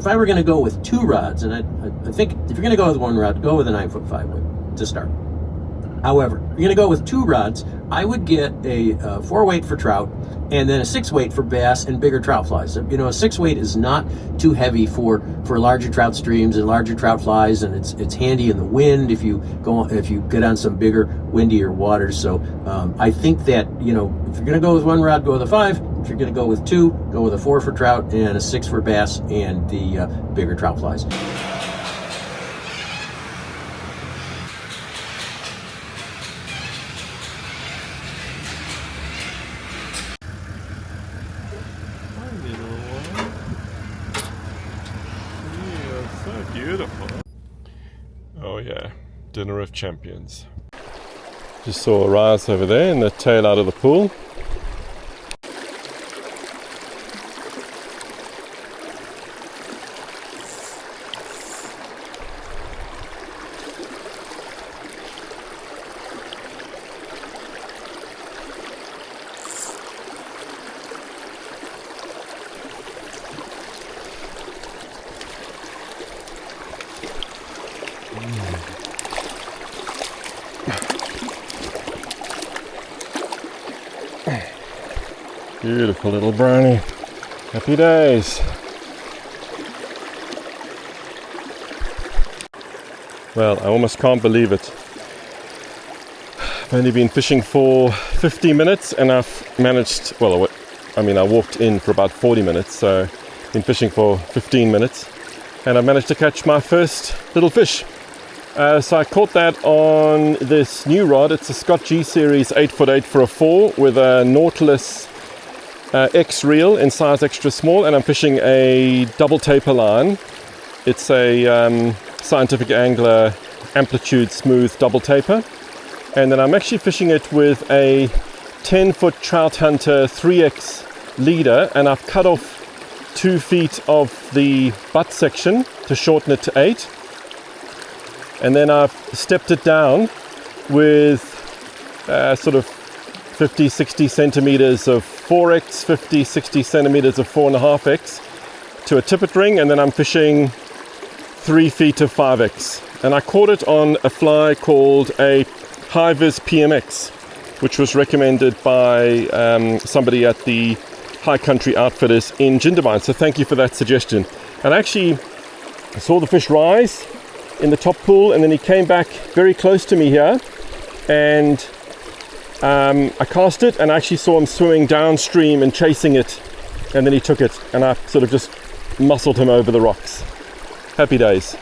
if I were going to go with 2 rods, and I think if you're going to go with 1 rod, go with a 9'5" weight to start. However, if you're going to go with 2 rods, I would get a 4 weight for trout and then a 6 weight for bass and bigger trout flies. You know, a 6 weight is not too heavy for larger trout streams and larger trout flies, and it's handy in the wind if you get on some bigger, windier waters. So I think that, you know, if you're going to go with 1 rod, go with a 5. If you're going to go with 2, go with a 4 for trout and a 6 for bass and the bigger trout flies. Beautiful. Oh yeah, dinner of champions. Just saw a rise over there in the tail out of the pool. Beautiful little brownie. Happy days. Well, I almost can't believe it. I've only been fishing for 50 minutes and I've managed, well, I mean, I walked in for about 40 minutes, so I've been fishing for 15 minutes and I managed to catch my first little fish. So I caught that on this new rod. It's a Scott G Series 8'8" for a 4 with a Nautilus X reel in size extra small, and I'm fishing a double taper line. It's a Scientific Angler amplitude smooth double taper, and then I'm actually fishing it with a 10-foot Trout Hunter 3X leader, and I've cut off 2 feet of the butt section to shorten it to 8, and then I've stepped it down with sort of 50-60 centimeters of 4X, 50-60 centimeters of 4.5X to a tippet ring, and then I'm fishing 3 feet of 5X. And I caught it on a fly called a High-Vis PMX, which was recommended by somebody at the High Country Outfitters in Jindabyne. So thank you for that suggestion. And actually, I saw the fish rise in the top pool, and then he came back very close to me here, and I cast it, and I actually saw him swimming downstream and chasing it, and then he took it, and I sort of just muscled him over the rocks. Happy days.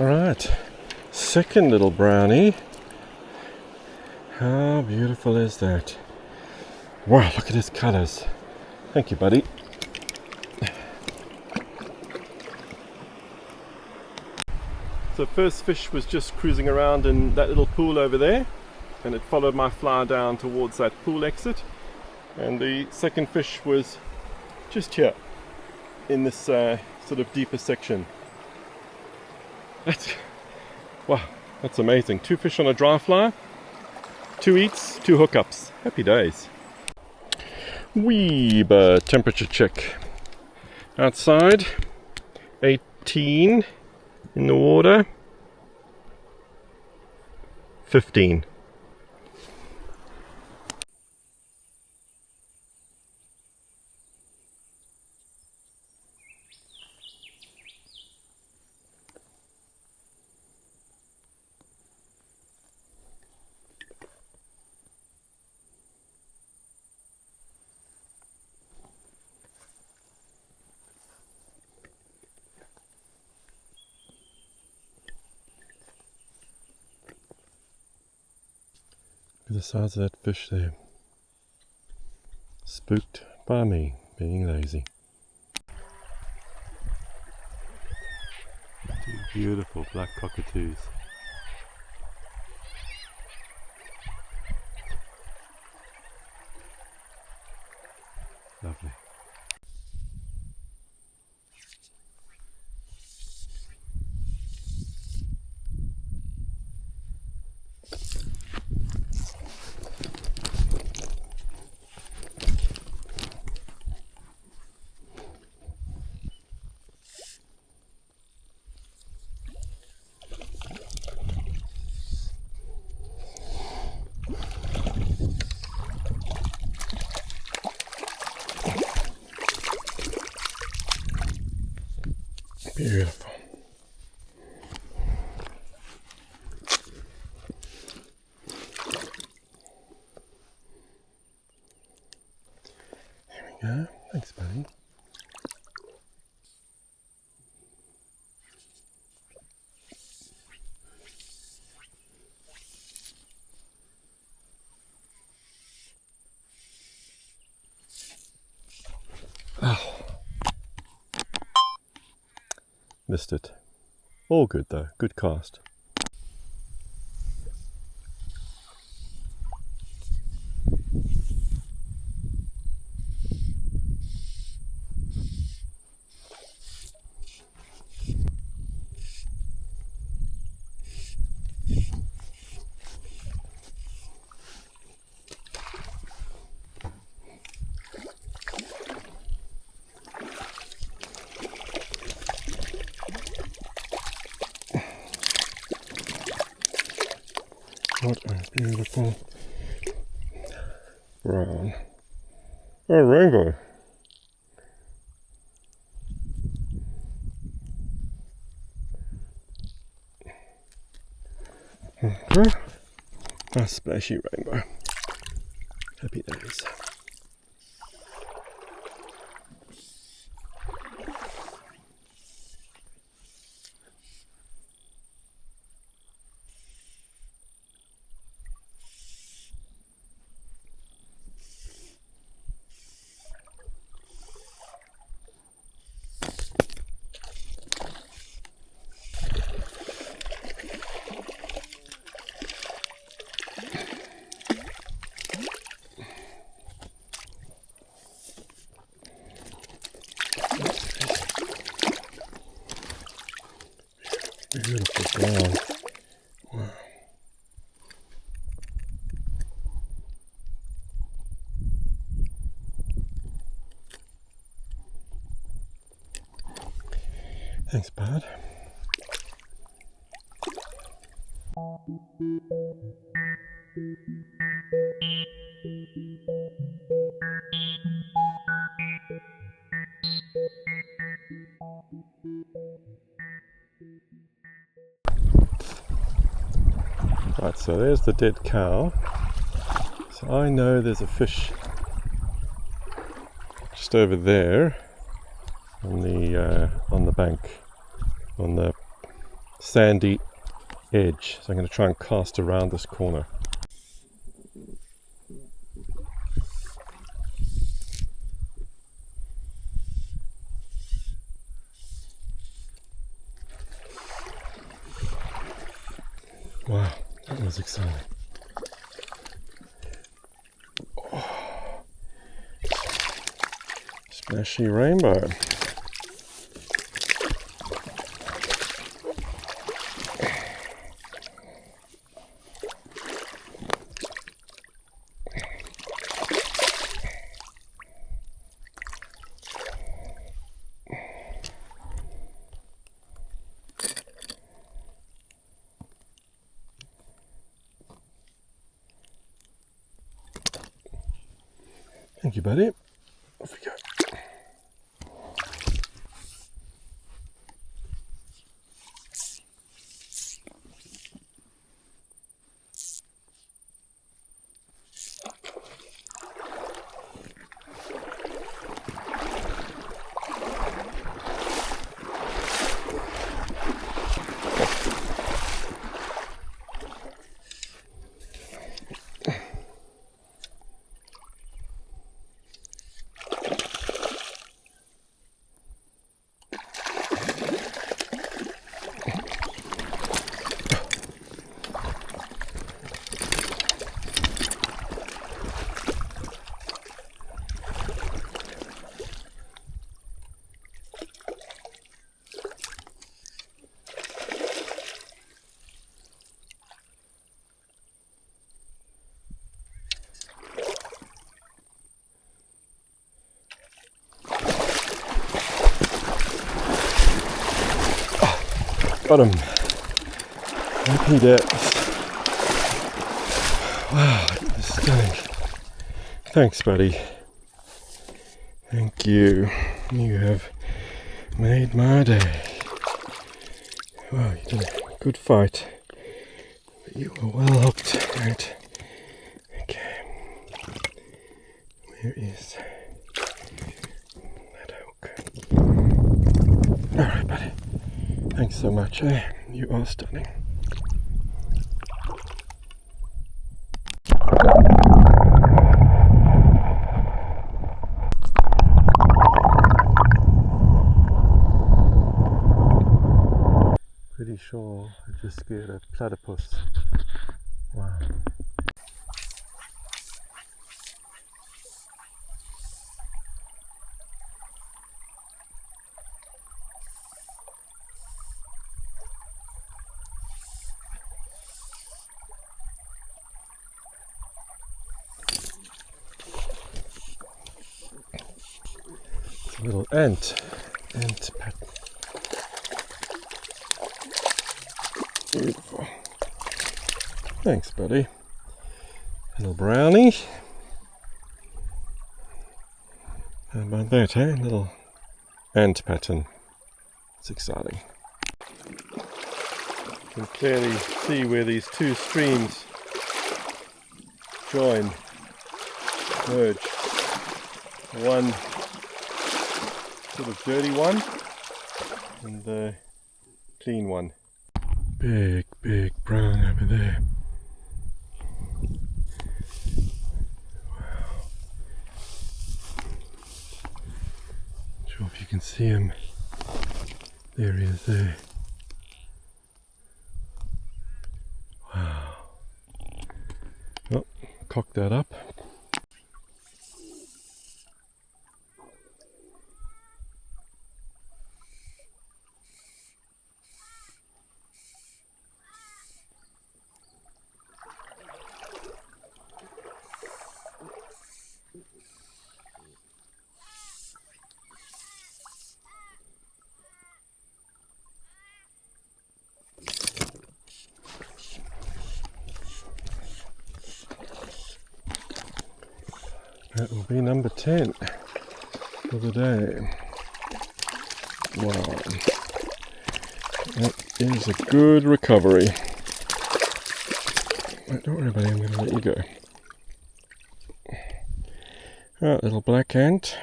All right, second little brownie. How beautiful is that? Wow, look at his colors. Thank you, buddy. So first fish was just cruising around in that little pool over there, and it followed my fly down towards that pool exit. And the second fish was just here in this sort of deeper section. Wow, that's amazing. 2 fish on a dry fly, 2 eats, 2 hookups. Happy days. Weber temperature check. Outside, 18. In the water, 15. The size of that fish there. Spooked by me being lazy. Two beautiful black cockatoos. Lovely. Beautiful. There we go. Thanks, buddy. Oh. Missed it. All good though. Good cast. What a beautiful brown. Oh, rainbow. Okay. A splashy rainbow. Happy days. Beautiful brown. Wow. Thanks, bud. Right, so there's the dead cow. So I know there's a fish just over there on the bank, on the sandy edge. So I'm going to try and cast around this corner. Wow, that was exciting. Oh, splashy rainbow. Thank you, buddy. Off we go. Got him. Happy days. Wow, this is stunning. Thanks, buddy. Thank you. You have made my day. Wow, you did a good fight. But you were well hooked. Right. Okay. Where is that hook? Alright, buddy. Thanks so much, eh? You are stunning. Pretty sure I just scared a platypus. Wow. It's a little ant pattern. Beautiful. Thanks, buddy. Little brownie. How about that, eh? Little ant pattern. It's exciting. You can clearly see where these two streams join, merge. One sort of dirty one and the clean one. Big brown over there. Wow. Not sure if you can see him. There he is there. Wow. Oh, cock that up. That will be number 10 for the day. Wow. That is a good recovery. Right, don't worry, buddy, I'm going to let you go. Alright, little black ant.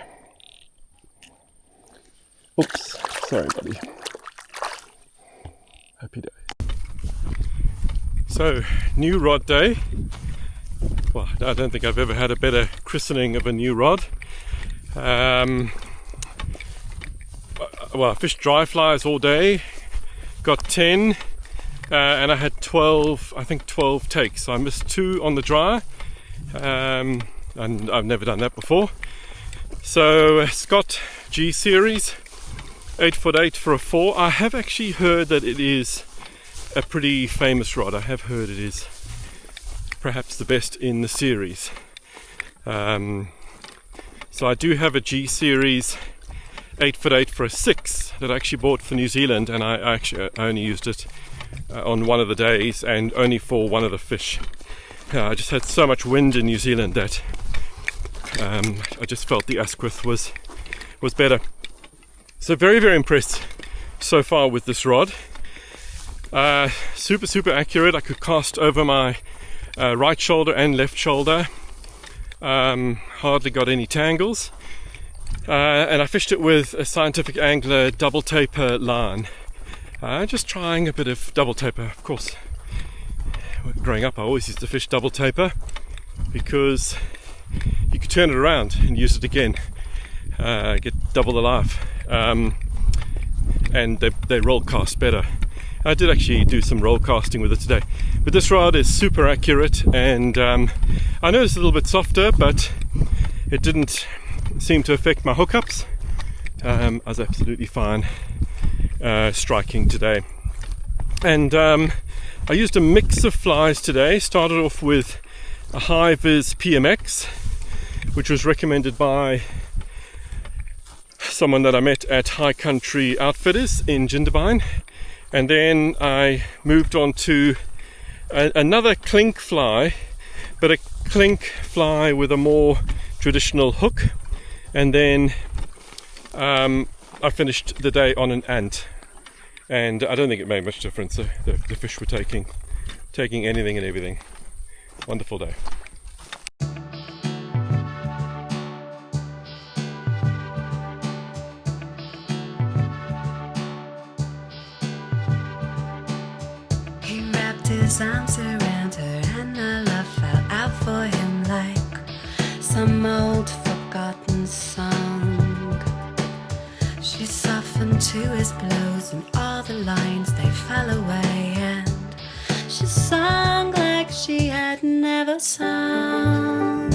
Oops, sorry, buddy. Happy day. So, new rod day. Well, I don't think I've ever had a better christening of a new rod. Well, I fished dry flies all day, got 10, and I had 12, I think 12 takes. So I missed 2 on the dry, and I've never done that before. So Scott G series, 8'8" for a 4. I have actually heard that it is a pretty famous rod. I have heard it is perhaps the best in the series. So I do have a G series 8'8" for a 6 that I actually bought for New Zealand, and I only used it on one of the days and only for one of the fish. I just had so much wind in New Zealand that I just felt the Asquith was better. So very impressed so far with this rod. Super accurate. I could cast over my right shoulder and left shoulder. Hardly got any tangles. And I fished it with a Scientific Angler double taper line. Just trying a bit of double taper. Of course, growing up I always used to fish double taper because you could turn it around and use it again. Get double the life. And they roll cast better. I did actually do some roll casting with it today, but this rod is super accurate, and I know it's a little bit softer, but it didn't seem to affect my hookups. I was absolutely fine striking today. And I used a mix of flies today. Started off with a high vis PMX, which was recommended by someone that I met at High Country Outfitters in Jindabyne. And then I moved on to another clink fly, but a clink fly with a more traditional hook. And then I finished the day on an ant, and I don't think it made much difference. The fish were taking anything and everything. Wonderful day. He wrapped his arms around her and her love fell out for him like some old forgotten song. She softened to his blows and all the lines they fell away, and she sang like she had never sung.